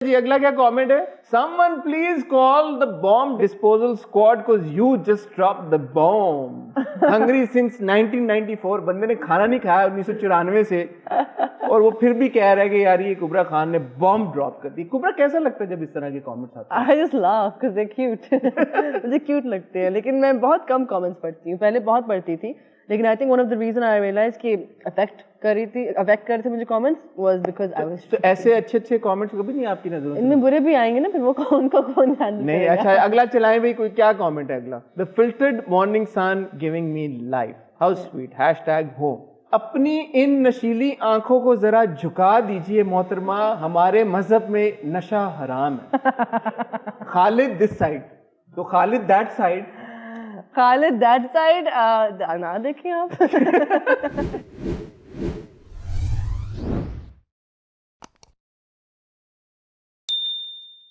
جی اگلا کیا کامنٹ ہے؟ someone please call the bomb disposal squad cause you just dropped the bomb. hungry since 1994. بندے نے کھانا نہیں کھایا 1994 سے اور وہ پھر بھی کہہ رہا ہے کہ یار یہ کبرا خان نے بام ڈراپ کر دی. کبرا کیسا لگتا ہے جب اس طرح کے کامنٹس آتے ہیں؟ I just laugh because they're cute. مجھے کیوٹ لگتے ہیں, لیکن میں بہت کم کامنٹس پڑھتی ہوں, پہلے بہت پڑھتی تھی, لیکن I think one of the reason I realize کہ افیکٹ کر رہے تھے مجھے comments was because I was. تو ایسے اچھے کامنٹس کبھی نہیں آپ کی نظروں ان میں برے بھی آئیں گے نا, پھر وہ کون ہینڈل نہیں. اچھا اگلا چلائیں بھائی, کوئی کیا کامنٹ ہے اگلا؟ The filtered morning sun giving me life, how sweet, #home. اپنی ان نشیلی آنکھوں کو ذرا جھکا دیجئے محترمہ, ہمارے مذہب میں نشہ حرام ہے. خالد دس سائڈ, تو Khalid that side. Khalid that side نہ دیکھیں آپ.